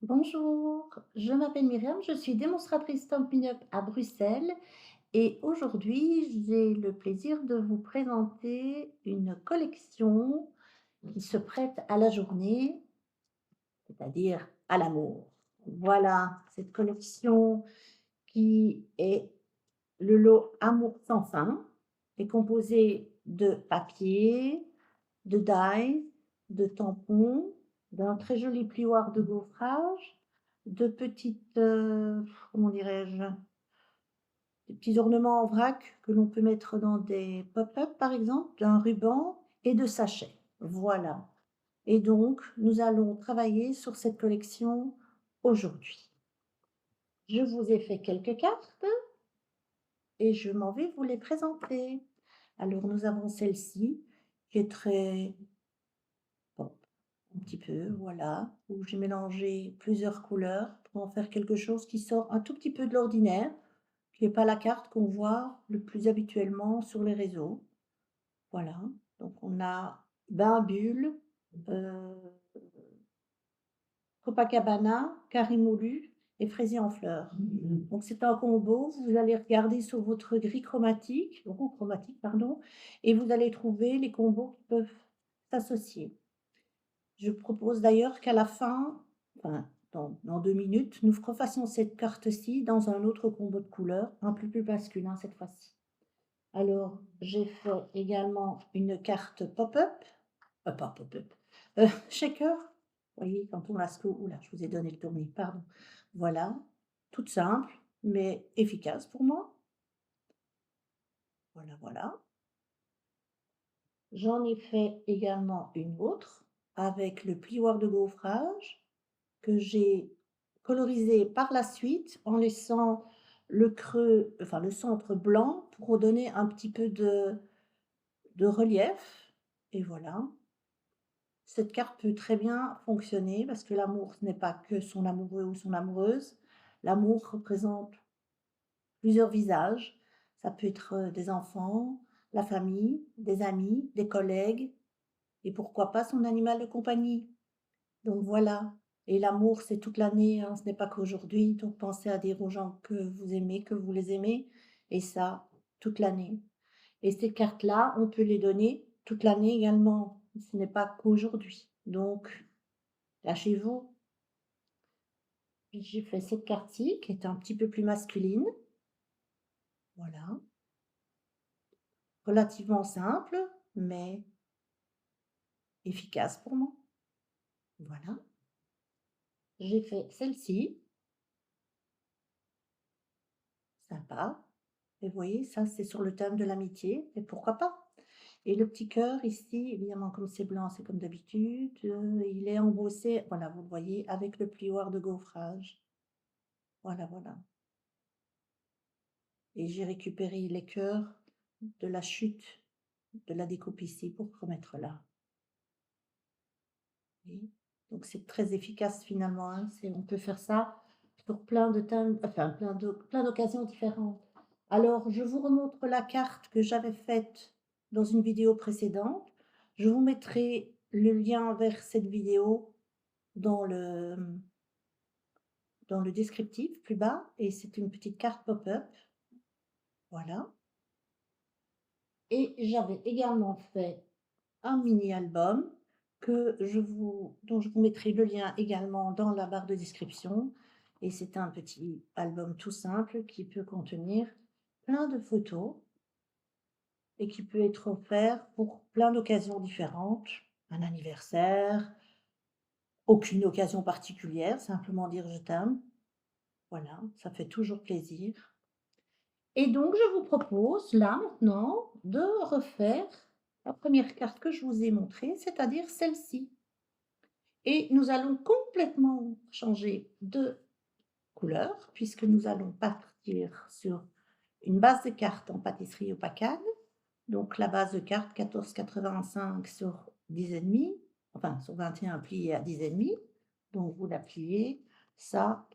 Bonjour, je m'appelle Myriam, je suis démonstratrice Stampin' Up à Bruxelles et aujourd'hui j'ai le plaisir de vous présenter une collection qui se prête à la journée, c'est-à-dire à l'amour. Voilà, cette collection qui est le lot Amour sans fin est composée de papier, de die, de tampons, d'un très joli plioir de gaufrage, de petites, comment dirais-je? Des petits ornements en vrac que l'on peut mettre dans des pop-up par exemple, d'un ruban et de sachets. Voilà, et donc nous allons travailler sur cette collection aujourd'hui. Je vous ai fait quelques cartes et je m'en vais vous les présenter. Alors nous avons celle-ci qui est très pop, un petit peu, voilà, où j'ai mélangé plusieurs couleurs pour en faire quelque chose qui sort un tout petit peu de l'ordinaire, qui est pas la carte qu'on voit le plus habituellement sur les réseaux. Voilà, donc on a bain bulle, heu, Copacabana, Karimolu et fraisier en fleurs. Donc c'est un combo, vous allez regarder sur votre grille chromatique, roue chromatique pardon, et vous allez trouver les combos qui peuvent s'associer. Je propose d'ailleurs qu'à la fin, enfin dans 2 minutes, nous refassions cette carte-ci dans un autre combo de couleurs, un peu plus masculin cette fois-ci. Alors, j'ai fait également une carte pop-up, pas pop-up, shaker. Vous voyez, quand on la secoue, ouh là, je vous ai donné le tournis, pardon. Voilà, toute simple, mais efficace pour moi. Voilà, voilà. J'en ai fait également une autre avec le plioir de gaufrage que j'ai colorisé par la suite en laissant le creux, enfin le centre blanc pour redonner un petit peu de relief et voilà. Cette carte peut très bien fonctionner parce que l'amour, ce n'est pas que son amoureux ou son amoureuse. L'amour représente plusieurs visages. Ça peut être, des enfants, la famille, des amis, des collègues et pourquoi pas son animal de compagnie. Donc voilà, et l'amour, c'est toute l'année, hein, ce n'est pas qu'aujourd'hui, donc pensez à dire aux gens que vous aimez, que vous les aimez, et ça, toute l'année. Et ces cartes-là, on peut les donner toute l'année également, ce n'est pas qu'aujourd'hui. Donc, lâchez-vous. Puis j'ai fait cette carte-ci qui est un petit peu plus masculine, voilà, relativement simple, mais efficace pour moi. Voilà. J'ai fait celle-ci, sympa. Et vous voyez, ça, c'est sur le thème de l'amitié, et pourquoi pas? Et le petit cœur ici, évidemment, comme c'est blanc, c'est comme d'habitude, il est embossé, voilà, vous le voyez, avec le plioir de gaufrage. Voilà, voilà. Et j'ai récupéré les cœurs de la chute de la découpe ici pour remettre là. Oui. Donc c'est très efficace finalement, hein, on peut faire ça sur plein de thèmes, enfin plein d'occasions différentes. Alors je vous remontre la carte que j'avais faite dans une vidéo précédente. Je vous mettrai le lien vers cette vidéo dans le descriptif plus bas et c'est une petite carte pop-up, voilà. Et j'avais également fait un mini album dont je vous mettrai le lien également dans la barre de description. Et c'est un petit album tout simple qui peut contenir plein de photos et qui peut être offert pour plein d'occasions différentes. Un anniversaire, aucune occasion particulière, simplement dire je t'aime. Voilà, ça fait toujours plaisir. Et donc, je vous propose là maintenant de refaire la première carte que je vous ai montrée, c'est-à-dire celle-ci. Et nous allons complètement changer de couleur puisque nous allons partir sur une base de cartes en pâtisserie opacane. Donc la base de cartes 14,85 sur 10,5, enfin sur 21 pliés à 10,5. Donc vous la pliez, ça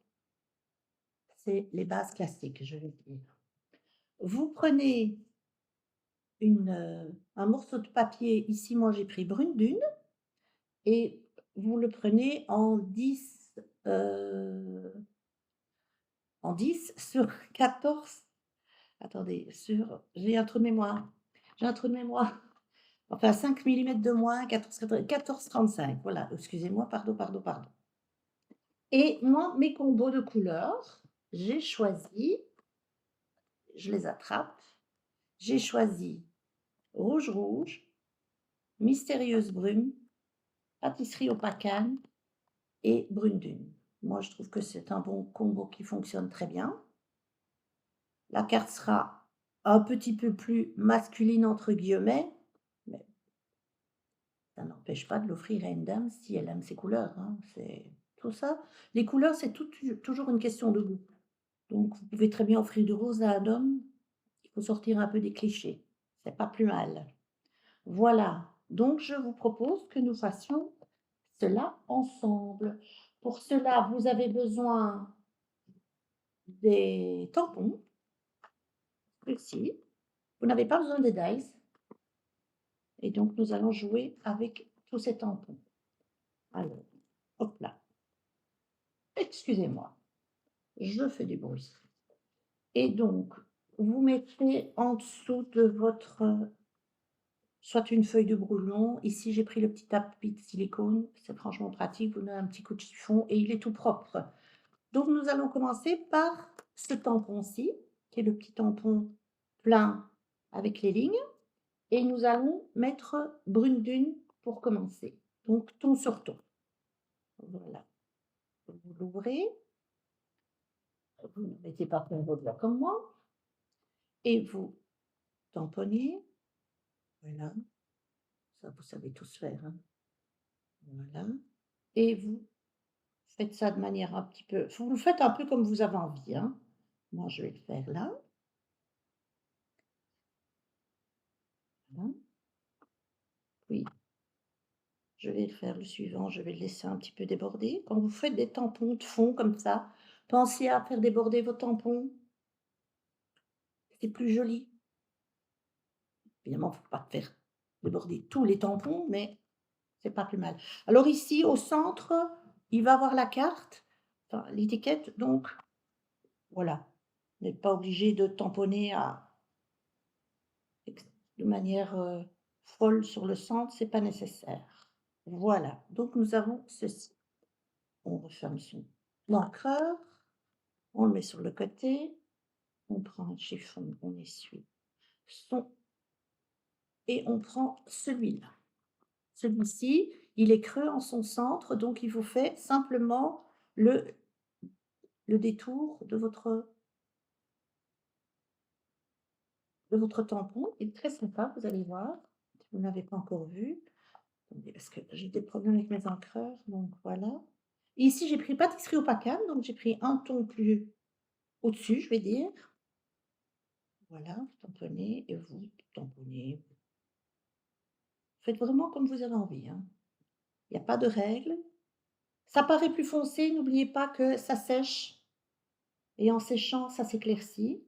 c'est les bases classiques, je vais dire. Vous prenez un morceau de papier, ici moi j'ai pris brune dune, et vous le prenez en 10 heu, en 10 sur 14. Attendez, sur j'ai un trou de mémoire. J'ai un trou de mémoire. Enfin 5 millimètres de moins, 14,35. Voilà, excusez-moi, pardon, pardon, pardon. Et moi, mes combos de couleurs, j'ai choisi, je les attrape, j'ai choisi rouge rouge, mystérieuse brume, pâtisserie au pacane et brune dune. Moi, je trouve que c'est un bon combo qui fonctionne très bien. La carte sera un petit peu plus «masculine» entre guillemets, mais ça n'empêche pas de l'offrir à une dame si elle aime ces couleurs, hein. C'est tout ça. Les couleurs, c'est toujours une question de goût. Donc vous pouvez très bien offrir du rose à un homme, il faut sortir un peu des clichés. C'est pas plus mal. Voilà, donc je vous propose que nous fassions cela ensemble. Pour cela, vous avez besoin des tampons, ceux-ci. Vous n'avez pas besoin des dies et donc nous allons jouer avec tous ces tampons. Alors, hop là, excusez-moi, je fais du bruit. Et donc, vous mettez en dessous de votre, soit une feuille de brouillon. Ici, j'ai pris le petit tapis de silicone, c'est franchement pratique, vous donnez un petit coup de chiffon et il est tout propre. Donc nous allons commencer par ce tampon-ci, qui est le petit tampon plein avec les lignes et nous allons mettre brune dune pour commencer. Donc ton sur ton. Voilà, vous l'ouvrez, vous ne mettez pas plein vos doigts comme moi et vous tamponnez. Voilà, ça vous savez tous faire, hein. Voilà et vous faites ça de manière un petit peu vous le faites un peu comme vous avez envie, hein. Moi, je vais le faire là, voilà, puis je vais faire le suivant, je vais le laisser un petit peu déborder. Quand vous faites des tampons de fond comme ça, pensez à faire déborder vos tampons, c'est plus joli. Évidemment, il ne faut pas faire déborder tous les tampons, mais c'est pas plus mal. Alors ici, au centre, il va avoir la carte, enfin l'étiquette, donc voilà. Vous n'êtes pas obligé de tamponner à de manière, folle sur le centre, c'est pas nécessaire. Voilà, donc nous avons ceci. On referme son l'encreur, on le met sur le côté, on prend un chiffon, on essuie son et on prend celui-là. Celui-ci, il est creux en son centre, donc il vous fait simplement le détour de votre tampon. Il est très sympa, vous allez voir, si vous ne l'avez pas encore vu. Attendez, parce que j'ai des problèmes avec mes encreurs, donc voilà. Et ici, j'ai pris pâtisserie au pacane, donc j'ai pris un ton plus au-dessus, je vais dire. Voilà, vous tamponnez et vous tamponnez. Faites vraiment comme vous avez envie, hein. Il y a pas de règle. Ça paraît plus foncé, n'oubliez pas que ça sèche et en séchant, ça s'éclaircit.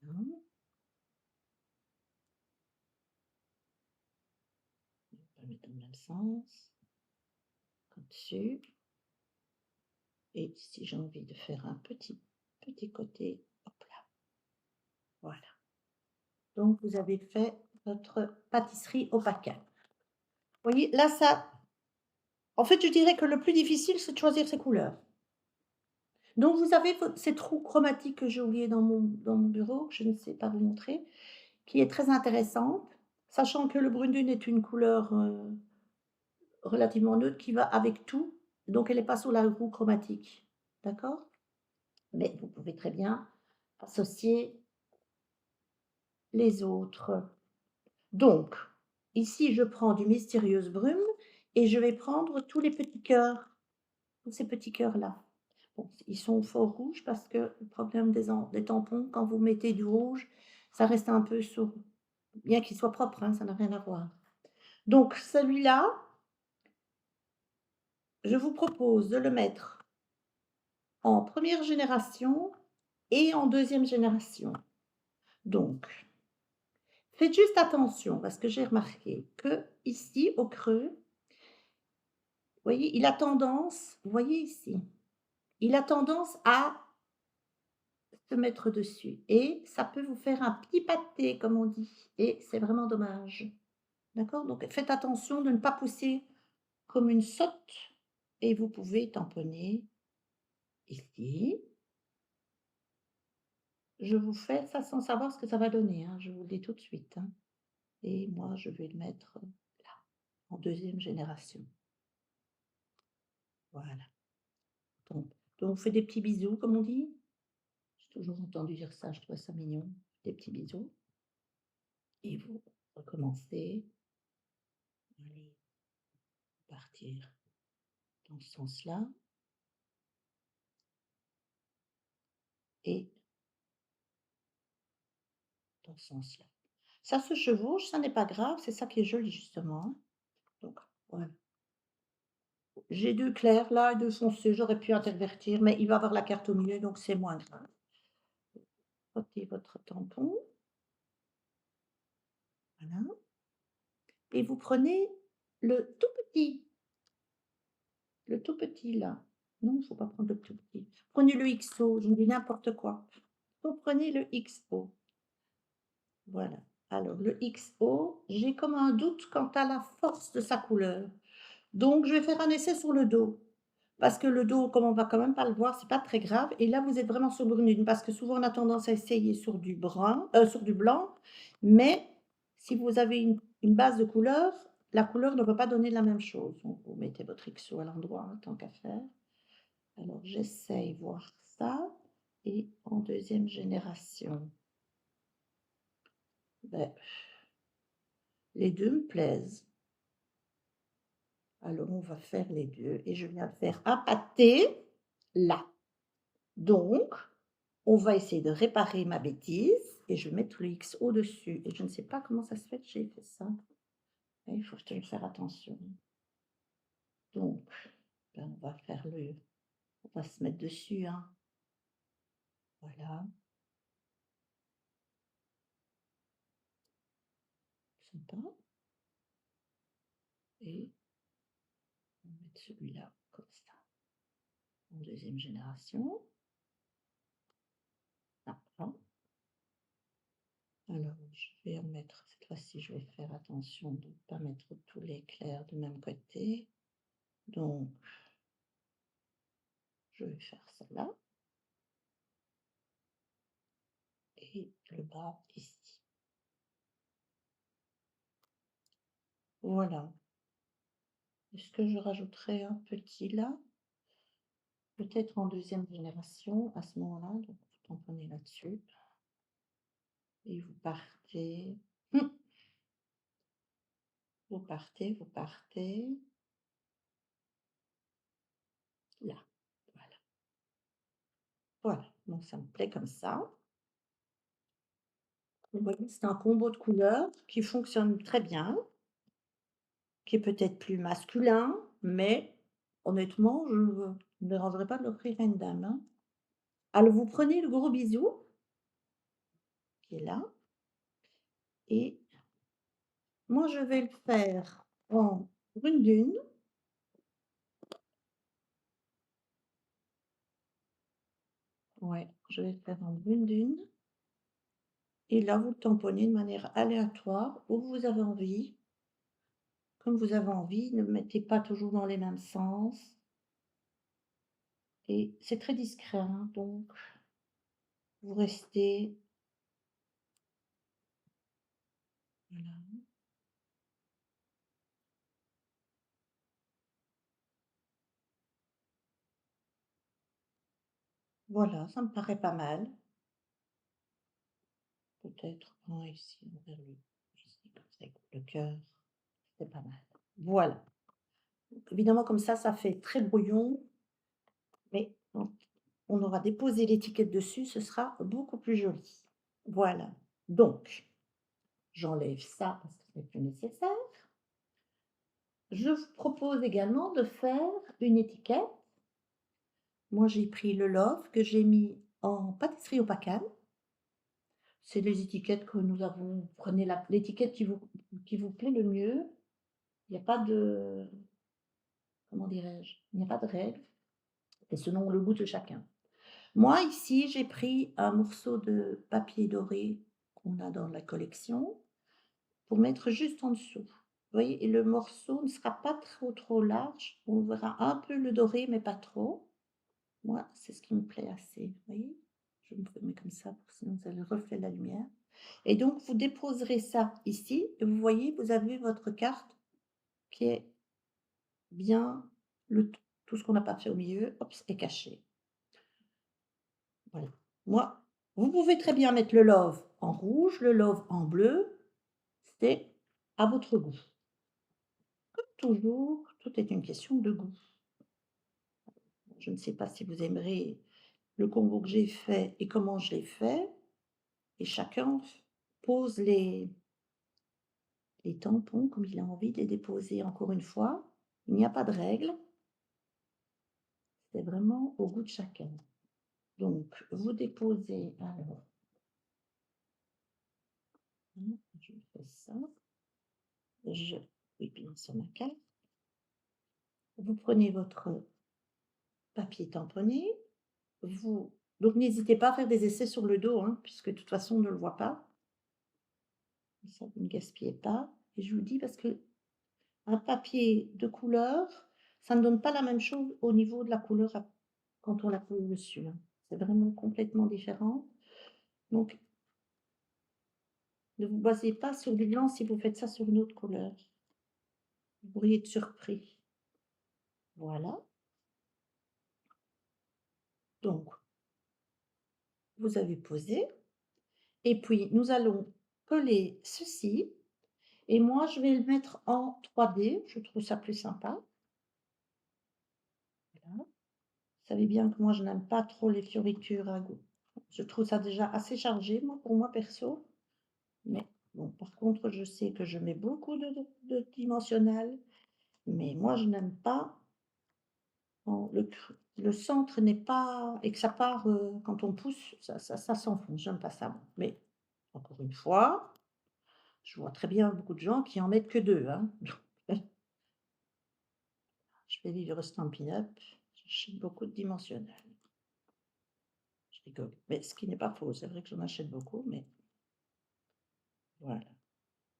Voilà, on va mettre dans le même sens, comme dessus. Et si j'ai envie de faire un petit côté, hop là, voilà. Donc vous avez fait votre pâtisserie au pacane. Vous voyez, là ça en fait, je dirais que le plus difficile, c'est de choisir ses couleurs. Donc vous avez ces trous chromatiques que j'ai oubliés dans mon bureau, que je ne sais pas vous montrer, qui est très intéressante, sachant que le brune dune est une couleur, relativement neutre qui va avec tout, donc elle est pas sur la roue chromatique, d'accord? Mais vous pouvez très bien associer les autres. Donc, ici, je prends du mystérieuse brume et je vais prendre tous les petits cœurs, tous ces petits cœurs-là. Bon, ils sont fort rouges parce que le problème des tampons, quand vous mettez du rouge, ça reste un peu sur bien qu'il soit propre, hein, ça n'a rien à voir. Donc celui-là, je vous propose de le mettre en première génération et en deuxième génération. Donc, faites juste attention parce que j'ai remarqué que ici au creux, voyez, il a tendance, vous voyez ici, il a tendance à se mettre dessus et ça peut vous faire un petit pâté comme on dit et c'est vraiment dommage. D'accord? Donc faites attention de ne pas pousser comme une sotte et vous pouvez tamponner ici. Je vous fais ça sans savoir ce que ça va donner, hein, je vous le dis tout de suite, hein. Et moi, je vais le mettre là, en deuxième génération. Voilà. Donc, donc on fait des petits bisous, comme on dit. J'ai toujours entendu dire ça, je trouve ça mignon. Des petits bisous. Et vous recommencez. Allez, partir dans ce sens-là. Et dans ce sens-là. Ça se chevauche, ça n'est pas grave, c'est ça qui est joli justement, hein. Donc, voilà. J'ai 2 clairs là et 2 foncés, j'aurais pu intervertir, mais il va avoir la carte au milieu, donc c'est moins grave. Frottez votre tampon, voilà, et vous prenez le tout petit, le tout petit là. Non, il faut pas prendre le tout petit. Prenez le XO, je vous dis n'importe quoi. Vous prenez le XO, voilà. Alors le XO, j'ai comme un doute quant à la force de sa couleur, donc je vais faire un essai sur le dos. Parce que le dos, comme on va quand même pas le voir, c'est pas très grave et là, vous êtes vraiment sur brune parce que souvent on a tendance à essayer sur du brun, sur du blanc, mais si vous avez une base de couleur, la couleur ne va pas donner la même chose. Donc vous mettez votre XO à l'endroit, hein, tant qu'à faire. Alors j'essaye voir ça et en deuxième génération, beh, les 2 me plaisent. Alors on va faire les 2 et je viens de faire un pâté là. Donc, on va essayer de réparer ma bêtise et je vais mettre le X au-dessus et je ne sais pas comment ça se fait que j'ai fait ça. Et il faut que je faire attention. Donc, ben, on va faire on va se mettre dessus, hein. Voilà, sympa. Et on va mettre celui-là comme ça, en deuxième génération. Ah, ah. Alors, je vais en mettre, cette fois-ci, je vais faire attention de ne pas mettre tous les clairs du même côté. Donc, je vais faire ça là et le bas ici. Voilà. Est-ce que je rajouterai un petit là? Peut-être en deuxième génération, à ce moment-là, donc vous tamponnez là-dessus et vous partez. Vous partez, vous partez, là, voilà. Voilà, donc ça me plaît comme ça. Vous voyez, c'est un combo de couleurs qui fonctionne très bien, qui est peut-être plus masculin, mais honnêtement, je ne me dérangerais pas de l'offrir à une dame, hein. Alors vous prenez le gros bisou qui est là et moi je vais le faire en brune dune. Ouais, je vais le faire en brune dune et là, vous le tamponnez de manière aléatoire où vous avez envie, comme vous avez envie. Ne mettez pas toujours dans les mêmes sens et c'est très discret, hein, donc vous restez voilà, voilà, ça me paraît pas mal. Peut-être un ici vers le ici comme ça avec le cœur, c'est pas mal. Voilà. Donc évidemment comme ça fait très brouillon, mais on aura déposé l'étiquette dessus, ce sera beaucoup plus joli. Voilà, donc j'enlève ça parce que ce n'est plus nécessaire. Je vous propose également de faire une étiquette. Moi, j'ai pris le Love que j'ai mis en pâtisserie au Pacane. C'est les étiquettes que nous avons. Prenez l'étiquette qui vous plaît le mieux. Il n'y a pas de comment dirais-je? Il n'y a pas de règle et selon le goût de chacun. Moi, ici, j'ai pris un morceau de papier doré qu'on a dans la collection pour mettre juste en dessous. Vous voyez? Et le morceau ne sera pas trop large. On verra un peu le doré, mais pas trop. Moi, c'est ce qui me plaît assez, vous voyez? Je me mets comme ça pour sinon ça le reflet de la lumière et donc vous déposerez ça ici et vous voyez, vous avez votre carte qui est bien le tout ce qu'on n'a pas fait au milieu, hop, est caché. Voilà. Moi, vous pouvez très bien mettre le love en rouge, le love en bleu, c'est à votre goût. Comme toujours, tout est une question de goût. Je ne sais pas si vous aimerez le combo que j'ai fait et comment je l'ai fait et chacun pose les tampons comme il a envie de les déposer. Encore une fois, il n'y a pas de règle, c'est vraiment au goût de chacun. Donc vous déposez alors, je fais ça, je oui bien sur ma carte. Vous prenez votre papier tamponné, vous donc n'hésitez pas à faire des essais sur le dos, hein, puisque de toute façon on ne le voit pas. Comme ça vous ne gaspillez pas et je vous dis parce que un papier de couleur, ça ne donne pas la même chose au niveau de la couleur ap quand on la pose dessus, hein. C'est vraiment complètement différent. Donc ne vous basez pas sur du blanc si vous faites ça sur une autre couleur. Vous pourriez être surpris. Voilà, donc vous avez posé et puis nous allons coller ceci et moi je vais le mettre en 3D, je trouve ça plus sympa. Voilà. Vous savez bien que moi je n'aime pas trop les fioritures à goût. Je trouve ça déjà assez chargé, moi, pour moi perso. Mais bon, par contre, je sais que je mets beaucoup de dimensionnel, mais moi je n'aime pas quand le centre n'est pas et que ça part, quand on pousse, ça s'enfonce, j'aime pas ça moi. Mais encore une fois, je vois très bien beaucoup de gens qui en mettent que 2, hein. Je vais vivre Stampin' Up, j'achète beaucoup de dimensionnel. Je rigole, mais ce qui n'est pas faux, c'est vrai que j'en achète beaucoup, mais voilà.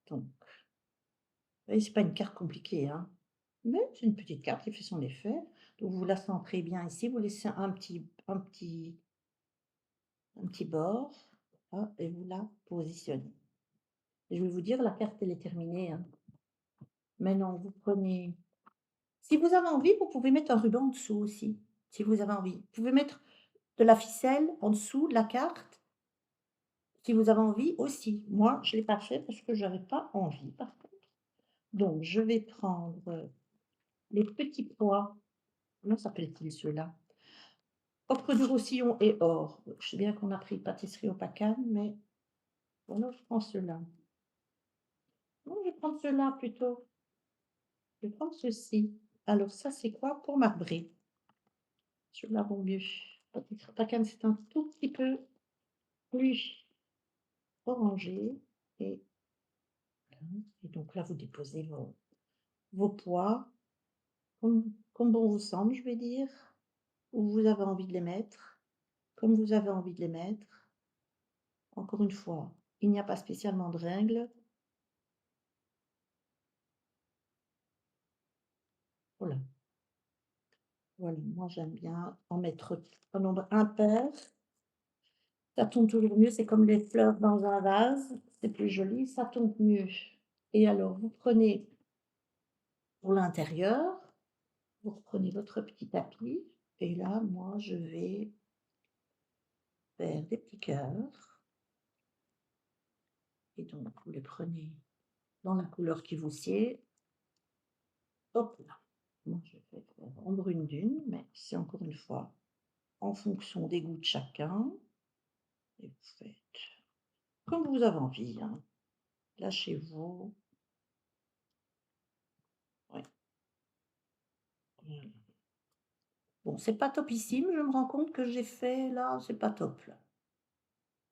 Donc, vous voyez, c'est pas une carte compliquée, hein. Mais c'est une petite carte qui fait son effet. Donc vous la centrez bien ici, vous laissez un petit bord, voilà, et vous la positionnez. Et je vais vous dire, la carte, elle est terminée, hein. Maintenant, vous prenez si vous avez envie, vous pouvez mettre un ruban en dessous aussi, si vous avez envie. Vous pouvez mettre de la ficelle en dessous de la carte, si vous avez envie aussi. Moi, je ne l'ai pas fait parce que j'avais pas envie, par contre. Donc je vais prendre, les petits pois, comment s'appelle-t-il ceux-là? Ocre du Roussillon et or. Je sais bien qu'on a pris pâtisserie au Pacane, mais voilà, je prends ceux-là. Non, je vais prendre ceux-là plutôt. Je vais prendre ceux-ci. Alors ça, c'est quoi? Pour marbrer. Ceux-là vont mieux. Pâtisserie Pacane, c'est un tout petit peu plus orangé. Et, voilà. Et donc là, vous déposez vos pois comme bon vous semble, je vais dire, où vous avez envie de les mettre, comme vous avez envie de les mettre. Encore une fois, il n'y a pas spécialement de règles. Voilà. Voilà, moi j'aime bien en mettre un nombre impair. Ça tombe toujours mieux, c'est comme les fleurs dans un vase, c'est plus joli, ça tombe mieux. Et alors vous prenez pour l'intérieur, vous reprenez votre petit tapis et là, moi je vais faire des petits cœurs et donc vous les prenez dans la couleur qui vous sied. Hop là, moi je vais faire en brune dune, mais c'est encore une fois en fonction des goûts de chacun et vous faites comme vous avez envie, hein. Lâchez-vous. Ouais, voilà. Bon, c'est pas topissime, je me rends compte que j'ai fait là, c'est pas top là.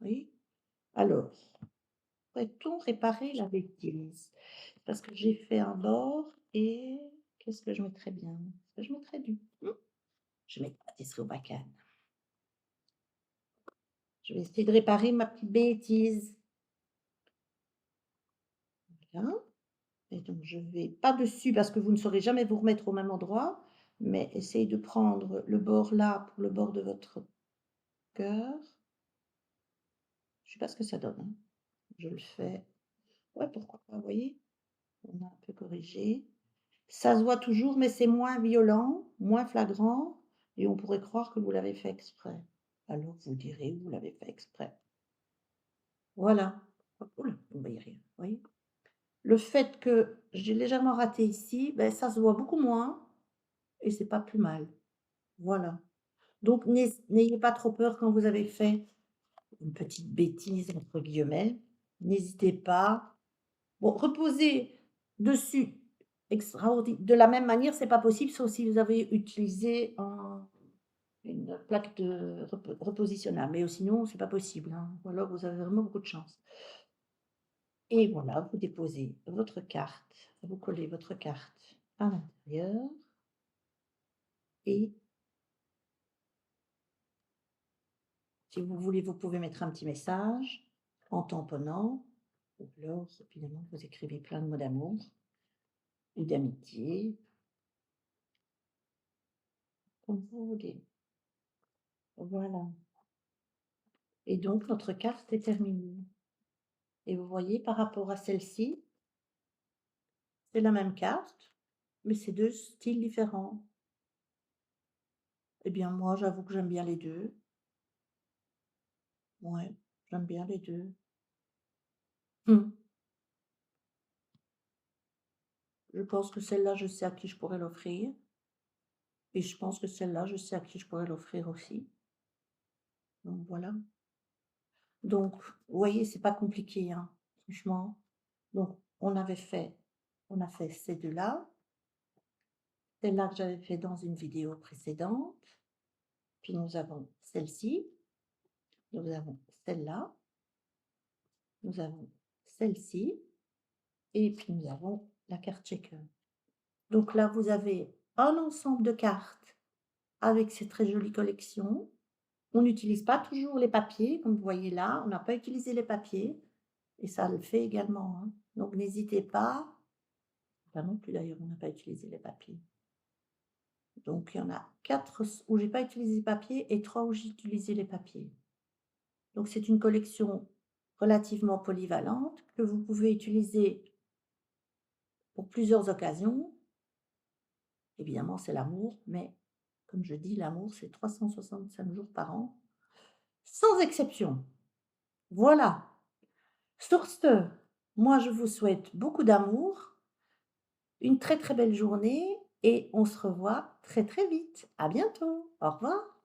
Oui. Alors, pourrait-on réparer la bêtise? Parce que j'ai fait un bord et Qu'est-ce que je mettrais bien? Est-ce que je mettrais du je vais mettre pâtisserie au bacon. Je vais essayer de réparer ma petite bêtise. Voilà. Et donc je vais pas dessus parce que vous ne saurez jamais vous remettre au même endroit, mais essayez de prendre le bord là pour le bord de votre cœur. Je sais pas ce que ça donne, hein. Je le fais. Ouais, pourquoi pas, vous voyez? On a un peu corrigé. Ça se voit toujours, mais c'est moins violent, moins flagrant et on pourrait croire que vous l'avez fait exprès. Alors vous direz: «Vous l'avez fait exprès». Voilà. Ouh là, on va y arriver, vous voyez? Le fait que j'ai légèrement raté ici, beh, ça se voit beaucoup moins et c'est pas plus mal. Voilà. Donc n'ayez pas trop peur quand vous avez fait une «petite bêtise» entre guillemets. N'hésitez pas. Bon, reposer dessus de la même manière, c'est pas possible sauf si vous avez utilisé une plaque de repositionnable, mais sinon c'est pas possible, hein, ou alors vous avez vraiment beaucoup de chance. Et voilà, vous déposez votre carte, vous collez votre carte à l'intérieur et si vous voulez, vous pouvez mettre un petit message en tamponnant ou alors évidemment vous écrivez plein de mots d'amour ou d'amitié, comme vous voulez. Voilà. Et donc notre carte est terminée. Et vous voyez par rapport à celle-ci, c'est la même carte, mais c'est 2 styles différents. Eh bien moi, j'avoue que j'aime bien les 2. Ouais, j'aime bien les 2. Mmh. Je pense que celle-là, je sais à qui je pourrais l'offrir et je pense que celle-là, je sais à qui je pourrais l'offrir aussi. Donc voilà. Donc, vous voyez, c'est pas compliqué, hein, franchement. Donc on a fait ces 2-là, celle-là que j'avais fait dans une vidéo précédente, puis nous avons celle-ci, nous avons celle-là, nous avons celle-ci et puis nous avons la carte checker. Donc là, vous avez un ensemble de cartes avec ces très jolies collections. On n'utilise pas toujours les papiers, comme vous voyez là, on n'a pas utilisé les papiers et ça le fait également, hein. Donc n'hésitez pas, pas non plus d'ailleurs, on n'a pas utilisé les papiers. Donc il y en a 4 où j'ai pas utilisé les papiers et 3 où j'ai utilisé les papiers. Donc c'est une collection relativement polyvalente que vous pouvez utiliser pour plusieurs occasions. Évidemment, c'est l'amour, mais comme je dis, l'amour, c'est 365 jours par an, sans exception. Voilà. Sur ce, moi, je vous souhaite beaucoup d'amour, une très, très belle journée et on se revoit très, très vite. À bientôt. Au revoir.